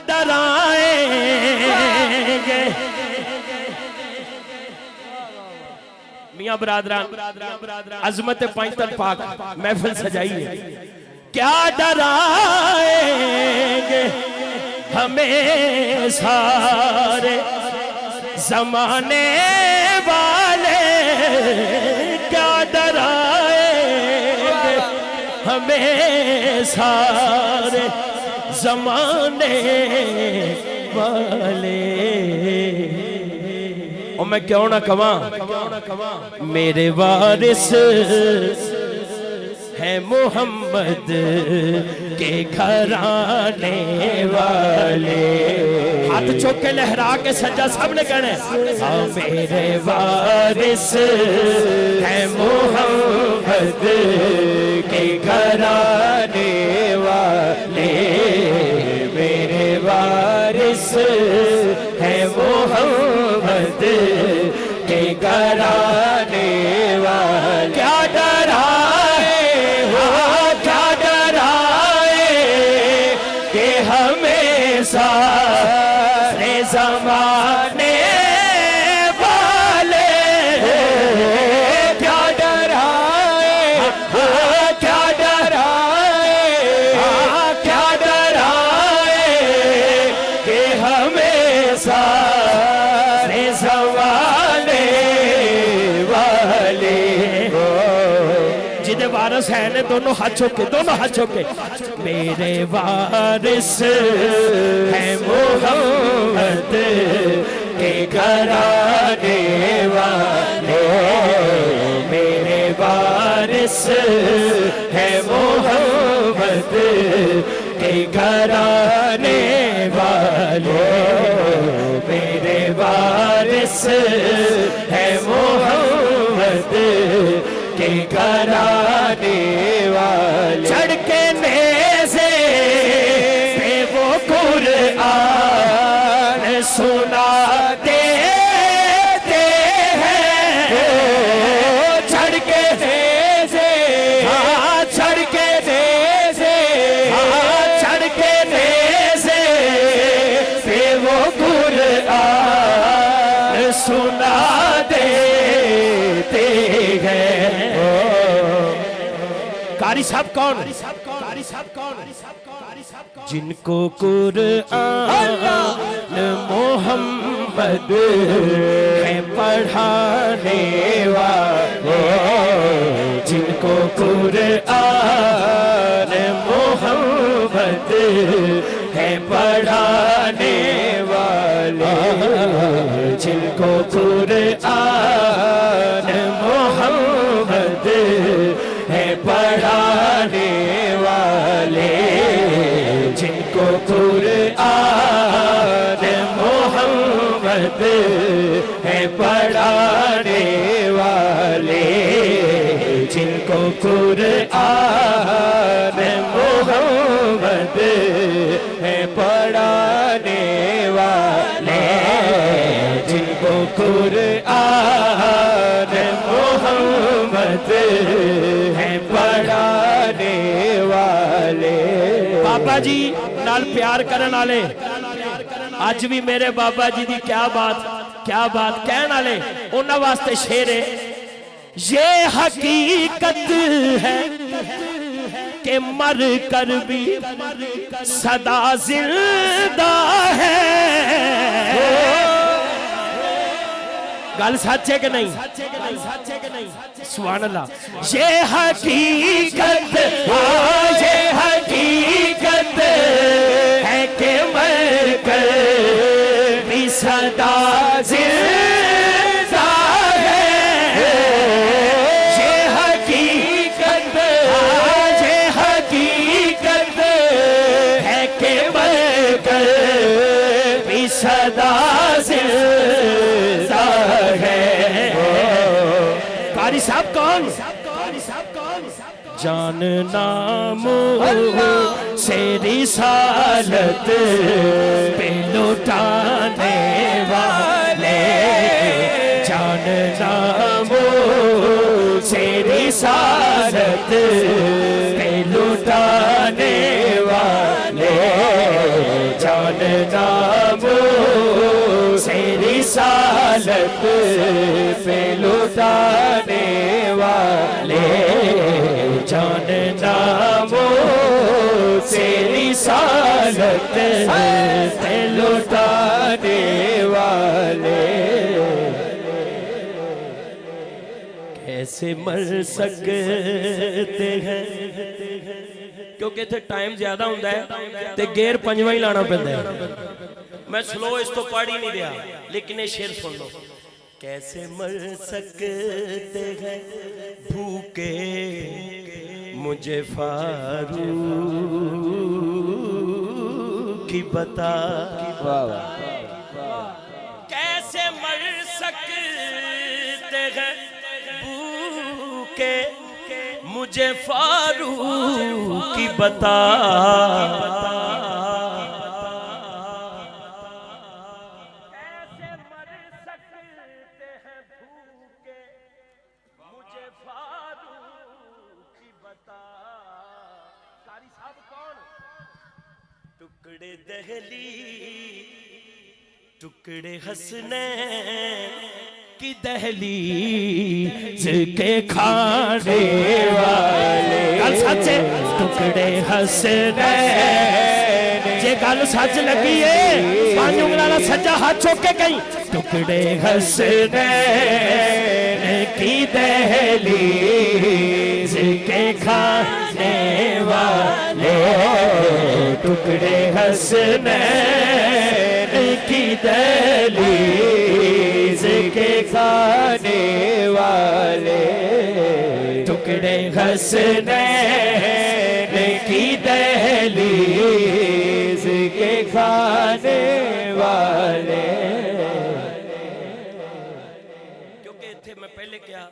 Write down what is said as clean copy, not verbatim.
डराएंगे। मियां बरादरान अजमत पंचतन पाक महफिल सजाई है। क्या डराएंगे हमें सारे जमाने वाले, क्या डराएंगे हमें सारे जमाने वाले। और मैं क्यों ना कवां, मेरे वारिस है मोहम्मद के घराने वाले। हाथ चौक के लहरा के सज्जा सबने कहना, हाँ मेरे वारिस है मोहम्मद के घराने वाले। मेरे वारिस है मोहम्मद के घराने वाले। क्या डराए हो, क्या डराए कि हमें सारे जमाने वाले। क्या डराए, क्या डराए, क्या डराए कि हमें सारे जमाने वाले। जिधे वारिस है ने दोनों हाथ चौके, दोनों हाथ चौके। मेरे वारिस है मोहम्मद के घराने वाले। मेरे वारिस है मोहम्मद के घराने वाले। मेरे वारिस है मोहम्मद के घराने वाले। चढ़ के नेज़े पे वो कुरान सुनाते हैं। चढ़ के नेज़े, चढ़ के नेज़े, चढ़ के नेज़े पे वो कुरान सुना देते हैं। कारी साहब कौन? जिनको कुरान मोहम्मद है पढ़ाने वाले। जिनको कुरान मोहम्मद है पढ़ाने वाले। जिनको कुरान मोहम्मद है पढ़ाने वाले। जिनको कुरान मोहम्मद है पढ़ाने वाले। जिनको कुरान मोहम्मद है पढ़ाने वाले। जिनको कुरान मोहम्मद है पढ़ाने वाले। बाबा जी नाल प्यार करन वाले अज भी मेरे बाबा जी दी क्या बात कहने वाले, उन्हां वास्ते शेर है। ये हकीकत है कि मर कर भी सदा जिंदा है। गल सच है कि नहीं? सुभान अल्लाह। ये हकीकत, ये हकीकत है कि मर कर भी सदा जिंदा है। ये हकीकत, ये हकीकत है कि मर कर भी सदा जिंदा है। कारी साहब कौन? जान नामो से रिसालत पे लुटाने वाले। जान नामो से रिसालत पे लुटाने वाले। जान जानना वो से रिसालत पे लुटाने वाले, जानना वो से रिसालत पे लुटाने वाले। कैसे मर सकते हैं, क्योंकि इत्थे टाइम ज्यादा हुंदा है ते गेर पंजवां ही लाना पैंदा है। मैं स्लो इस तो पढ़ ही नहीं रहा, लेकिन ये शेर सुन लो। कैसे मर सकते हैं भूखे मुझे फारूक की बता, कैसे मर सकते हैं भूखे मुझे फारूक की बता। कैसे मर सकते हैं भूखे मुझे फारूक की बता। कारी साहब कौन? टुकड़े दहली टुकड़े हंसने की दहलीज के खाने वाले। गल सच है, टुकड़े हंसने जे गल सच लगी है, पांच उंगलां सज्जा हाथ चुक के कहीं। टुकड़े हंसने की दहलीज के खाने वाले, टुकड़े हंसने की दहलीज के खाने वाले, टुकड़े हंसने की दहलीज के खाने वाले। क्योंकि इत्थे मैं पहले क्या